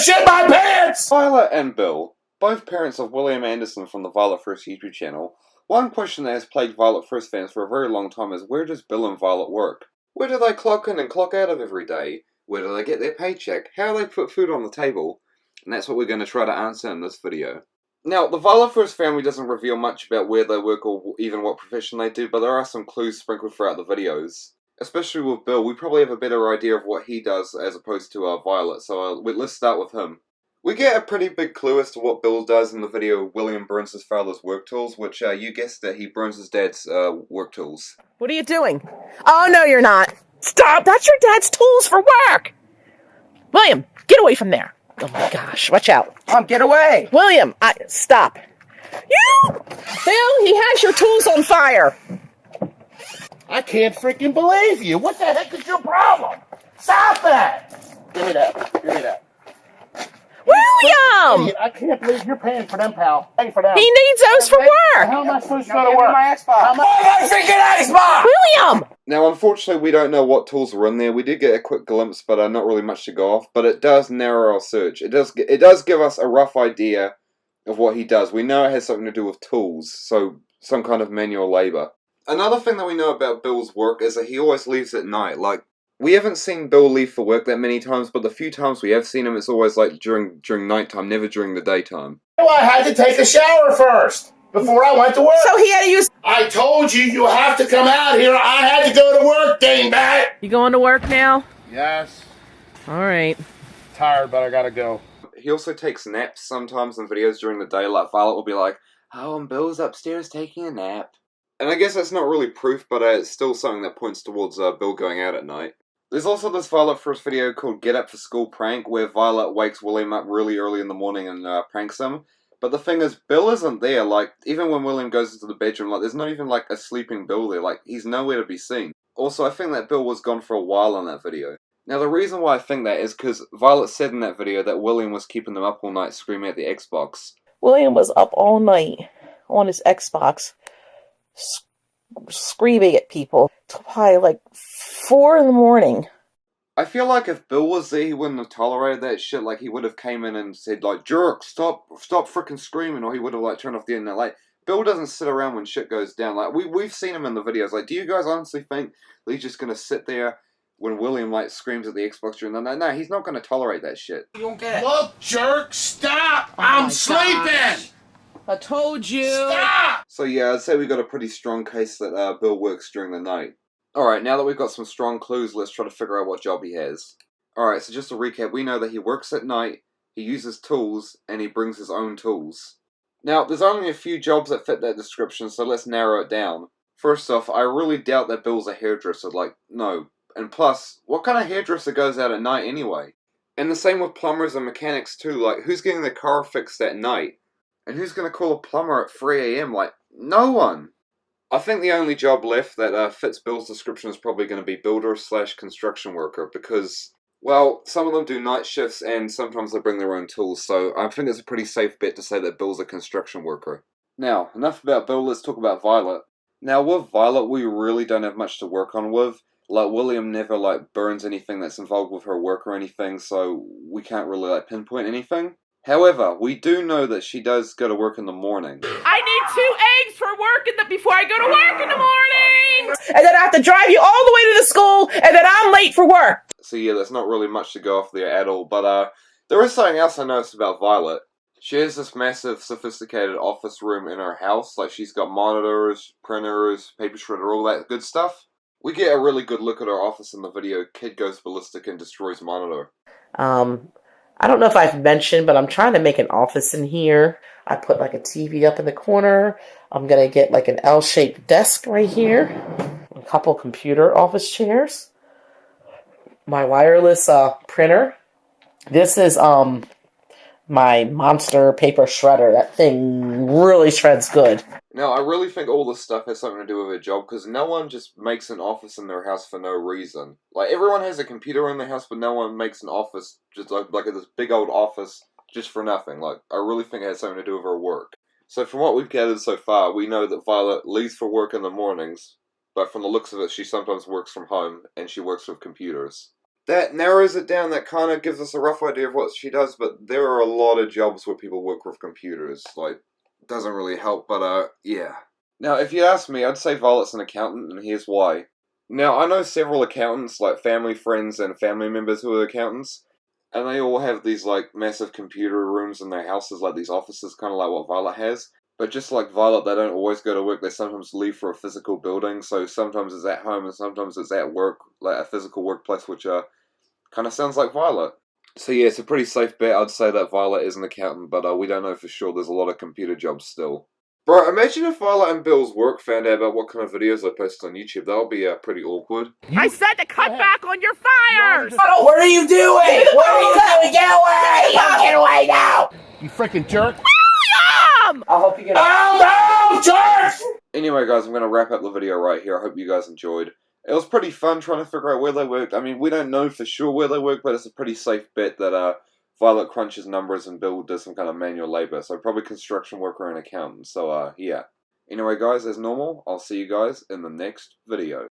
shit my pants! Violet and Bill, both parents of William Anderson from the Violette1st YouTube channel. One question that has plagued Violette1st fans for a very long time is, where does Bill and Violet work? Where do they clock in and clock out of every day? Where do they get their paycheck? How do they put food on the table? And that's what we're going to try to answer in this video. Now, the Violette1st family doesn't reveal much about where they work or even what profession they do, but there are some clues sprinkled throughout the videos. Especially with Bill, we probably have a better idea of what he does as opposed to Violet, so let's start with him. We get a pretty big clue as to what Bill does in the video William burns his father's work tools, which, you guessed it, he burns his dad's work tools. What are you doing? Oh, no, you're not. Stop! That's your dad's tools for work! William, get away from there. Oh my gosh, watch out. Mom, get away! William, stop. You! Bill, he has your tools on fire. I can't freaking believe you! What the heck is your problem? Stop that! Give me that. Give me that. William! I can't believe you're paying for them, pal. Pay for them. He needs those for work. How am I supposed to go to work? My Xbox. My freaking Xbox! William! Now, unfortunately, we don't know what tools are in there. We did get a quick glimpse, but not really much to go off. But it does narrow our search. It does give us a rough idea of what he does. We know it has something to do with tools, so some kind of manual labor. Another thing that we know about Bill's work is that he always leaves at night. Like, we haven't seen Bill leave for work that many times, but the few times we have seen him, it's always like during nighttime, never during the daytime. Well, I had to take a shower first before I went to work. So he had to use... I told you, you have to come out here. I had to go to work, dingbat. You going to work now? Yes. All right. Tired, but I gotta go. He also takes naps sometimes in videos during the day. Like, Violet will be like, oh, and Bill's upstairs taking a nap. And I guess that's not really proof, but it's still something that points towards Bill going out at night. There's also this Violette1st video called Get Up for School Prank, where Violet wakes William up really early in the morning and pranks him. But the thing is, Bill isn't there. Like, even when William goes into the bedroom, like, there's not even, like, a sleeping Bill there. Like, he's nowhere to be seen. Also, I think that Bill was gone for a while in that video. Now, the reason why I think that is because Violet said in that video that William was keeping them up all night screaming at the Xbox. William was up all night on his Xbox, screaming at people till probably like 4 in the morning. I feel like if Bill was there, he wouldn't have tolerated that shit. Like, he would have came in and said, like, jerk, stop freaking screaming, or he would have, like, turned off the internet. Like, Bill doesn't sit around when shit goes down. Like, we've seen him in the videos. Like, do you guys honestly think that he's just gonna sit there when William, like, screams at the Xbox during the night? No, he's not gonna tolerate that shit. You don't get it. Look, jerk, stop! I'm sleeping! Gosh. I told you! Stop! So yeah, I'd say we got a pretty strong case that Bill works during the night. Alright, now that we've got some strong clues, let's try to figure out what job he has. Alright, so just to recap, we know that he works at night, he uses tools, and he brings his own tools. Now, there's only a few jobs that fit that description, so let's narrow it down. First off, I really doubt that Bill's a hairdresser, like, no. And plus, what kind of hairdresser goes out at night anyway? And the same with plumbers and mechanics too, like, who's getting their car fixed at night? And who's gonna call a plumber at 3 AM? Like, no one! I think the only job left that fits Bill's description is probably going to be builder/construction worker, because, well, some of them do night shifts and sometimes they bring their own tools, so I think it's a pretty safe bet to say that Bill's a construction worker. Now, enough about Bill, let's talk about Violet. Now, with Violet, we really don't have much to work on with. Like, William never, like, burns anything that's involved with her work or anything, so we can't really, like, pinpoint anything. However, we do know that she does go to work in the morning. I need 2 eggs for work before I go to work in the morning! And then I have to drive you all the way to the school, and then I'm late for work! So yeah, there's not really much to go off there at all, but there is something else I noticed about Violet. She has this massive, sophisticated office room in her house. Like, she's got monitors, printers, paper shredder, all that good stuff. We get a really good look at her office in the video. Kid goes ballistic and destroys monitor. I don't know if I've mentioned, but I'm trying to make an office in here. I put like a TV up in the corner. I'm going to get like an L-shaped desk right here. A couple computer office chairs. My wireless printer. This is my monster paper shredder. That thing really shreds good. Now, I really think all this stuff has something to do with a job, because no one just makes an office in their house for no reason. Like, everyone has a computer in their house, but no one makes an office, just like this big old office, just for nothing. Like, I really think it has something to do with her work. So from what we've gathered so far, we know that Violet leaves for work in the mornings, but from the looks of it, she sometimes works from home, and she works with computers. That narrows it down. That kind of gives us a rough idea of what she does, but there are a lot of jobs where people work with computers. Like, doesn't really help, but yeah. Now, if you ask me, I'd say Violet's an accountant, and here's why. Now, I know several accountants, like family friends and family members who are accountants, and they all have these, like, massive computer rooms in their houses, like these offices, kind of like what Violet has. But just like Violet, they don't always go to work, they sometimes leave for a physical building, so sometimes it's at home and sometimes it's at work, like a physical workplace, which kind of sounds like Violet. So yeah, it's a pretty safe bet. I'd say that Violet is an accountant, but we don't know for sure. There's a lot of computer jobs still. Bro, imagine if Violet and Bill's work found out about what kind of videos I posted on YouTube. That would be pretty awkward. I said to cut back on your fires! What are you doing? What are you doing? Get away! Get away now! You freaking jerk. William! I hope you get Oh, no, jerk! Anyway, guys, I'm going to wrap up the video right here. I hope you guys enjoyed. It was pretty fun trying to figure out where they worked. I mean, we don't know for sure where they work, but it's a pretty safe bet that Violet crunches numbers and Bill does some kind of manual labor. So probably construction worker and accountant. So, yeah. Anyway, guys, as normal, I'll see you guys in the next video.